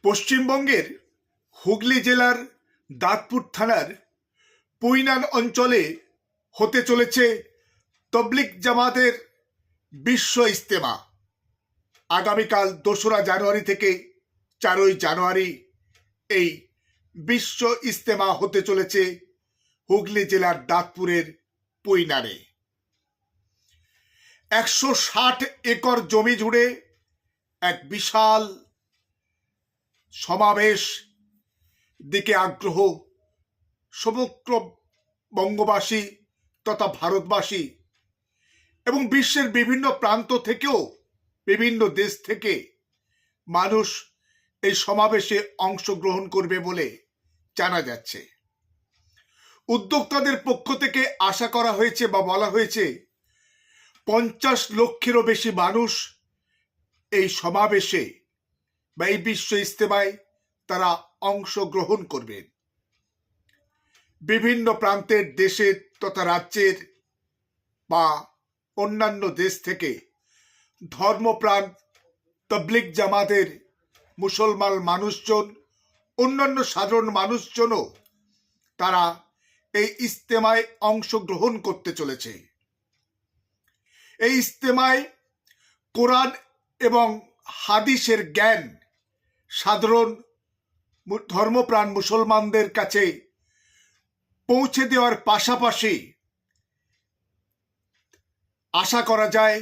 পশ্চিমবঙ্গের হুগলি জেলার দাঁতপুর থানার পুইনান অঞ্চলে হতে চলেছে তবলিগ জামাতের বিশ্ব ইজতেমা। আগামীকাল ২রা জানুয়ারি থেকে ৪ই জানুয়ারি এই বিশ্ব ইজতেমা হতে চলেছে হুগলি জেলার দাঁতপুরের পুইনানে। ১৬০ একর জমি জুড়ে এক বিশাল সমাবেশ দিকে আগ্রহ সমগ্র বঙ্গবাসী তথা ভারতবাসী এবং বিশ্বের বিভিন্ন প্রান্ত থেকেও বিভিন্ন দেশ থেকে মানুষ এই সমাবেশে অংশগ্রহণ করবে বলে জানা যাচ্ছে। উদ্যোক্তাদের পক্ষ থেকে আশা করা হয়েছে বা বলা হয়েছে ৫০ লক্ষেরও বেশি মানুষ এই সমাবেশে বা এই বিশ্ব ইজতেমায় তারা অংশগ্রহণ করবেন। বিভিন্ন প্রান্তের দেশের তথা রাজ্যের বা অন্যান্য দেশ থেকে ধর্মপ্রাণ তবলিগ জামাতের মুসলমান মানুষজন, অন্যান্য সাধারণ মানুষজনও তারা এই ইজতেমায় অংশগ্রহণ করতে চলেছে। এই ইজতেমায় কোরআন এবং হাদিসের জ্ঞান সাধারণ ধর্মপ্রাণ মুসলমানদের কাছে পৌঁছে দেওয়ার পাশাপাশি আশা করা যায়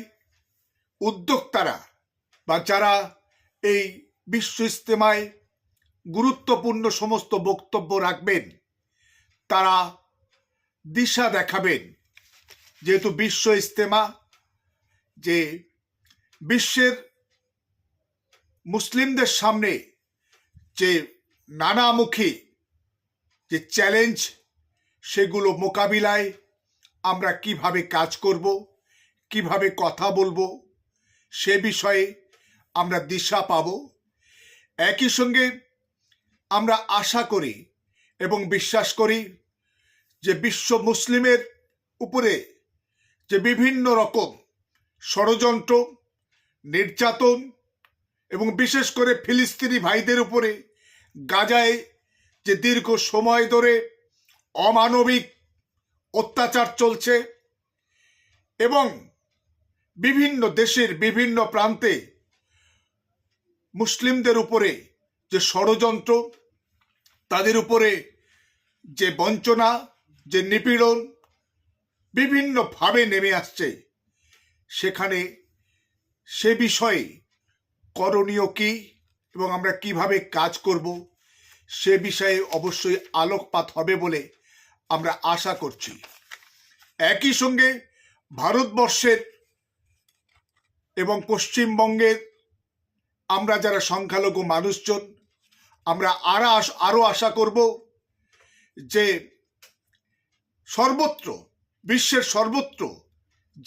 উদ্যোক্তারা বা যারা এই বিশ্ব ইজতেমায় গুরুত্বপূর্ণ সমস্ত বক্তব্য রাখবেন তারা দিশা দেখাবেন। যেহেতু বিশ্ব ইজতেমা, যে বিশ্বের মুসলিমদের সামনে যে নানামুখী যে চ্যালেঞ্জ, সেগুলো মোকাবিলায় আমরা কিভাবে কাজ করব, কিভাবে কথা বলবো, সে বিষয়ে আমরা দিশা পাব। একই সঙ্গে আমরা আশা করি এবং বিশ্বাস করি যে বিশ্ব মুসলিমের উপরে যে বিভিন্ন রকম ষড়যন্ত্র, নির্যাতন এবং বিশেষ করে ফিলিস্তিনি ভাইদের উপরে গাজায় যে দীর্ঘ সময় ধরে অমানবিক অত্যাচার চলছে এবং বিভিন্ন দেশের বিভিন্ন প্রান্তে মুসলিমদের উপরে যে ষড়যন্ত্র, তাদের উপরে যে বঞ্চনা, যে নিপীড়ন বিভিন্নভাবে নেমে আসছে, সেখানে সে বিষয়ে করণীয় কি এবং আমরা কিভাবে কাজ করব সে বিষয়ে অবশ্যই আলোকপাত হবে বলে আমরা আশা করছি। একই সঙ্গে ভারতবর্ষের এবং পশ্চিমবঙ্গের আমরা যারা সংখ্যালঘু মানুষজন, আমরা আরো আশা করব যে সর্বত্র, বিশ্বের সর্বত্র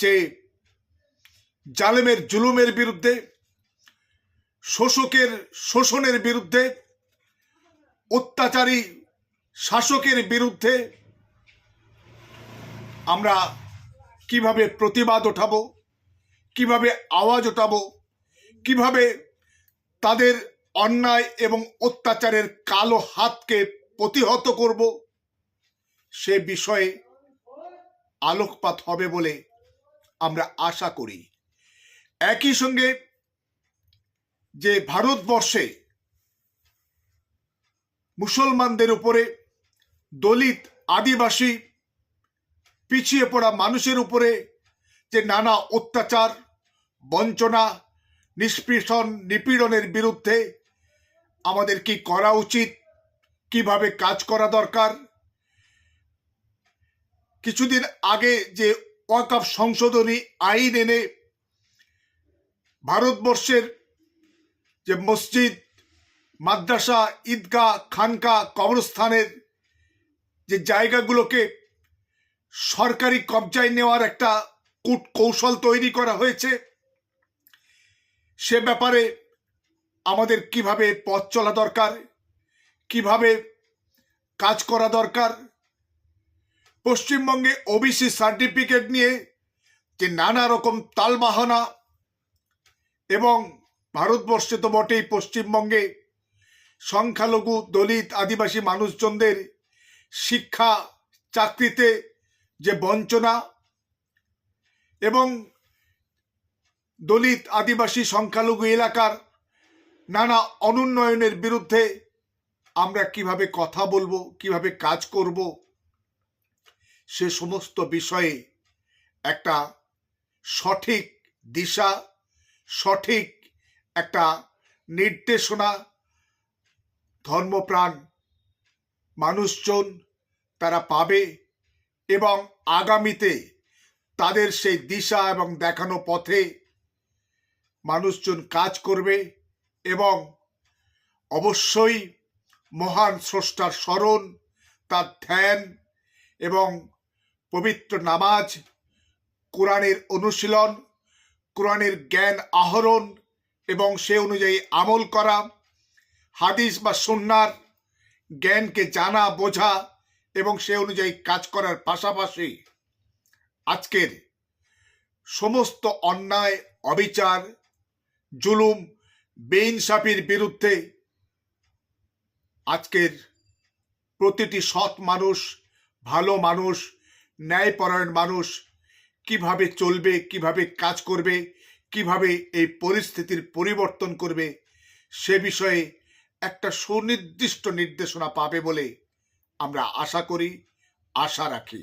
যে জালেমের জুলুমের বিরুদ্ধে, শোষকের শোষণের বিরুদ্ধে, অত্যাচারী শাসকের বিরুদ্ধে আমরা কিভাবে প্রতিবাদ ওঠাবো, কিভাবে আওয়াজ ওঠাবো, কিভাবে তাদের অন্যায় এবং অত্যাচারের কালো হাতকে প্রতিহত করব, সে বিষয়ে আলোকপাত হবে বলে আমরা আশা করি। একই সঙ্গে যে ভারতবর্ষে মুসলমানদের উপরে, দলিত, আদিবাসী, পিছিয়ে পড়া মানুষের উপরে যে নানা অত্যাচার, বঞ্চনা, নিষ্পীড়ন, নিপীড়নের বিরুদ্ধে আমাদের কি করা উচিত, কিভাবে কাজ করা দরকার। কিছুদিন আগে যে ওয়াকফ সংশোধনী আইন এনে ভারতবর্ষের যে মসজিদ, মাদ্রাসা, ঈদগাহ, খানকা, কবরস্থানের যে জায়গাগুলোকে সরকারি কবজায় নেওয়ার একটা কৌশল তৈরি করা হয়েছে, সে ব্যাপারে আমাদের কিভাবে পথ চলা দরকার, কিভাবে কাজ করা দরকার। পশ্চিমবঙ্গে ওবিসি সার্টিফিকেট নিয়ে যে নানা রকম তালবাহানা, এবং ভারতবর্ষে তো বটেই, পশ্চিমবঙ্গে সংখ্যালঘু দলিত আদিবাসী মানুষজনদের শিক্ষা চাকরিতে যে বঞ্চনা এবং দলিত আদিবাসী সংখ্যালঘু এলাকার নানা অনুন্নয়নের বিরুদ্ধে আমরা কিভাবে কথা বলবো, কিভাবে কাজ করব, সে সমস্ত বিষয়ে একটা সঠিক দিশা, সঠিক একটা নির্দেশনা ধর্মপ্রাণ মানুষজন তারা পাবে এবং আগামীতে তাদের সেই দিশা এবং দেখানো পথে মানুষজন কাজ করবে এবং অবশ্যই মহান স্রষ্টার স্মরণ, তার ধ্যান এবং পবিত্র নামাজ, কোরআনের অনুশীলন, কোরআনের জ্ঞান আহরণ এবং সে অনুযায়ী আমল করা, হাদিস বা সুন্নাহর জ্ঞানকে জানা বোঝা এবং সে অনুযায়ী কাজ করার পাশাপাশি আজকের সমস্ত অন্যায়, অবিচার, জুলুম, বেইনসাফির বিরুদ্ধে আজকের প্রতিটি সৎ মানুষ, ভালো মানুষ, ন্যায়পরায়ণ মানুষ কিভাবে চলবে, কিভাবে কাজ করবে, কিভাবে এই পরিস্থিতির পরিবর্তন করবে, সে বিষয়ে একটা সুনির্দিষ্ট নির্দেশনা পাবে বলে আমরা আশা করি, আশা রাখি।